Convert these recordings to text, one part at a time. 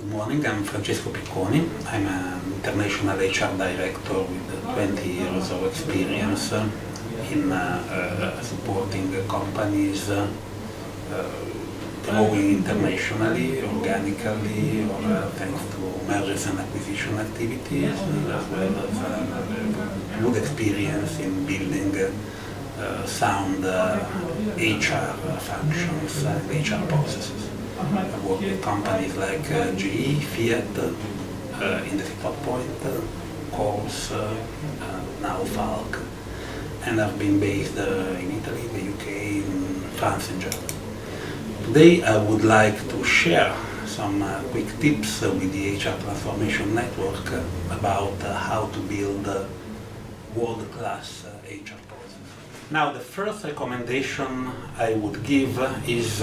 Good morning, I'm Francesco Picconi. I'm an international HR director with 20 years of experience in supporting companies growing internationally, organically, or thanks to mergers and acquisition activities, as well as good experience in building sound HR functions and HR processes. I work with companies like GE, Fiat, Indesit, Corus, now Falck, and I've been based in Italy, the UK, in France and Germany. Today I would like to share some quick tips with the HR Transformation Network about how to build world-class HR processes. Now, the first recommendation I would give is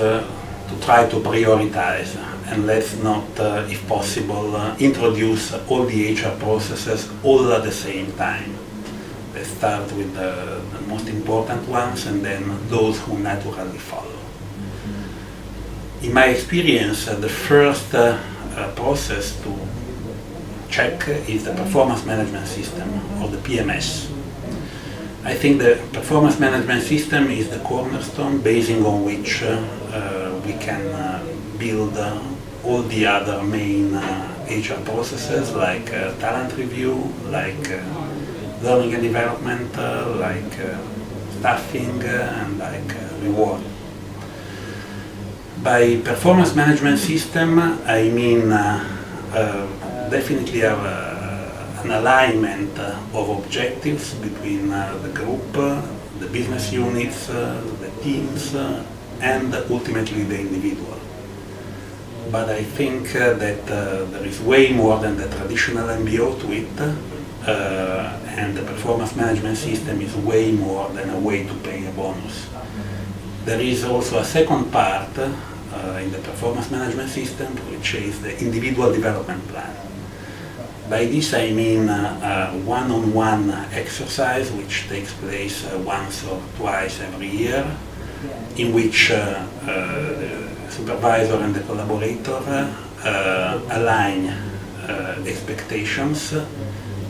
to try to prioritize, and let's not, if possible, introduce all the HR processes all at the same time. Let's start with the most important ones and then those who naturally follow. In my experience, the first process to check is the performance management system, or the PMS. I think the performance management system is the cornerstone basing on which we can build all the other main HR processes like talent review, like learning and development, like staffing, and like reward. By performance management system, I mean definitely an alignment of objectives between the group, the business units, the teams, and ultimately the individual. But I think that there is way more than the traditional MBO to it, and the performance management system is way more than a way to pay a bonus. There is also a second part in the performance management system, which is the individual development plan. By this I mean a one-on-one exercise which takes place once or twice every year, in which the supervisor and the collaborator align expectations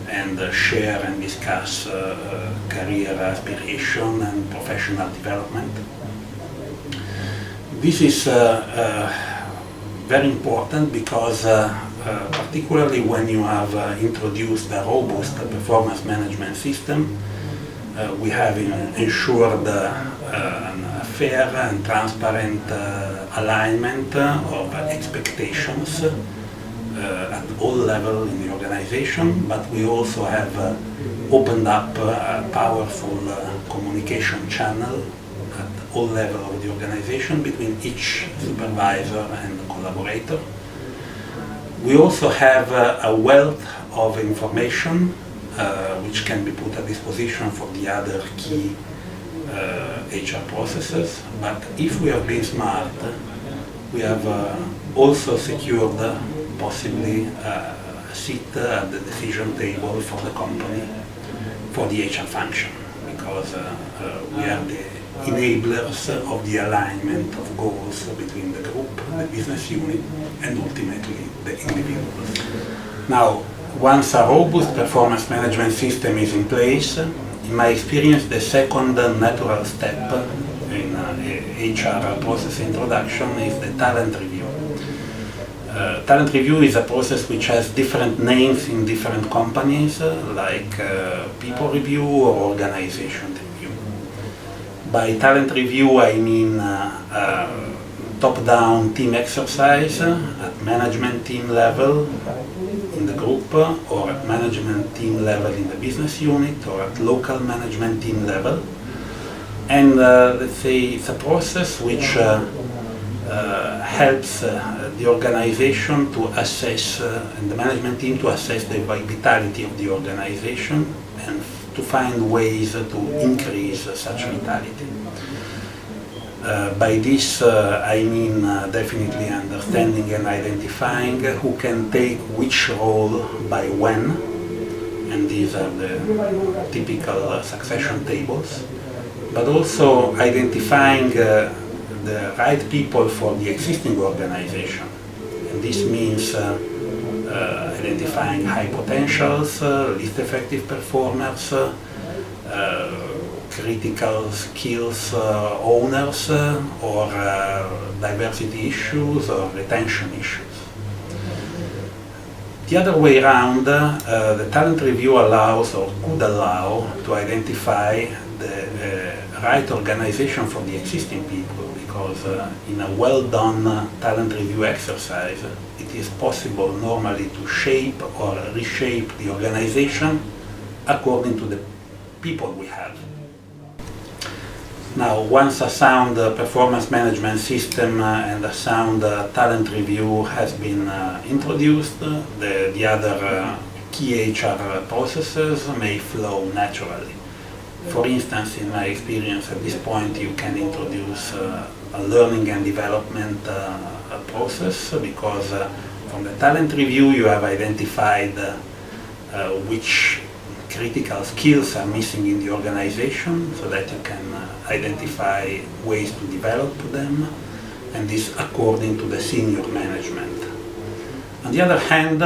and share and discuss career aspiration and professional development. This is very important because particularly when you have introduced a robust performance management system, we have ensured a fair and transparent alignment of expectations at all levels in the organization, but we also have opened up a powerful communication channel at all levels of the organization between each supervisor and collaborator. We also have a wealth of information which can be put at disposition for the other key HR processes, but if we have been smart, we have also secured possibly a seat at the decision table for the company for the HR function, because we are the enablers of the alignment of goals between the group, the business unit, and ultimately the individuals. Now, once a robust performance management system is in place, in my experience, the second natural step in HR process introduction is the talent review. Talent review is a process which has different names in different companies, like people review or organization review. By talent review, I mean top-down team exercise at management team level in the group, or at management team level in the business unit, or at local management team level. And let's say it's a process which helps the organization to assess, and the management team to assess the vitality of the organization and to find ways to increase such vitality. By this I mean definitely understanding and identifying who can take which role by when, and these are the typical succession tables, but also identifying the right people for the existing organization And this means identifying high potentials, least effective performers, critical skills owners, or diversity issues or retention issues. The other way around, the talent review allows or could allow to identify the right organization for the existing people, because in a well-done talent review exercise, it is possible normally to shape or reshape the organization according to the people we have. Now, once a sound performance management system and a sound talent review has been introduced, the other key HR processes may flow naturally. For instance, in my experience at this point, you can introduce a learning and development process, because from the talent review you have identified which critical skills are missing in the organization, so that you can identify ways to develop them, and this according to the senior management. On the other hand,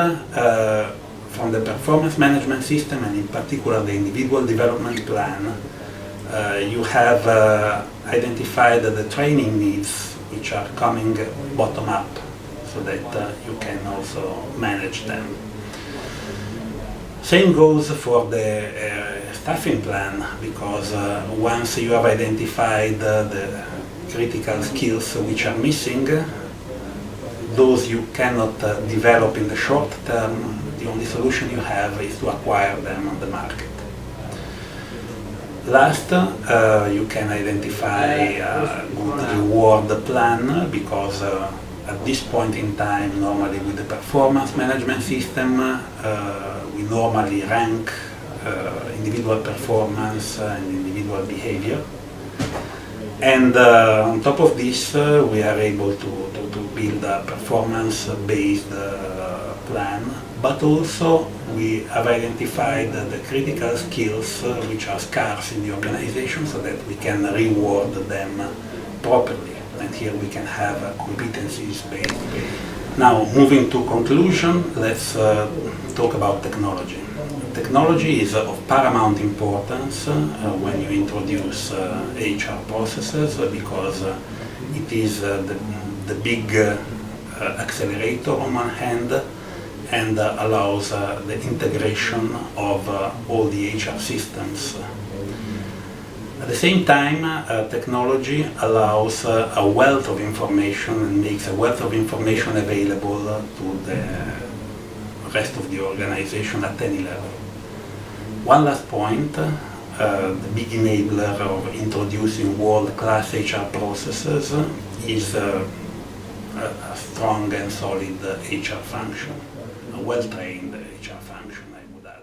from the performance management system, and in particular the individual development plan, you have identified the training needs which are coming bottom up, so that you can also manage them. Same goes for the staffing plan, because once you have identified the critical skills which are missing, those you cannot develop in the short term. The only solution you have is to acquire them on the market. Last, you can identify a good reward plan, because at this point in time, normally with the performance management system, we normally rank individual performance and individual behavior. And on top of this, we are able to build a performance-based plan, but also we have identified the critical skills which are scarce in the organization, so that we can reward them properly. And here we can have competencies-based. Now, moving to conclusion, let's talk about technology. Technology is of paramount importance when you introduce HR processes, because it is the big accelerator on one hand, and allows the integration of all the HR systems. At the same time, technology allows a wealth of information and makes a wealth of information available to the rest of the organization at any level. One last point, the big enabler of introducing world-class HR processes is a strong and solid HR function, a well-trained HR function, I would add.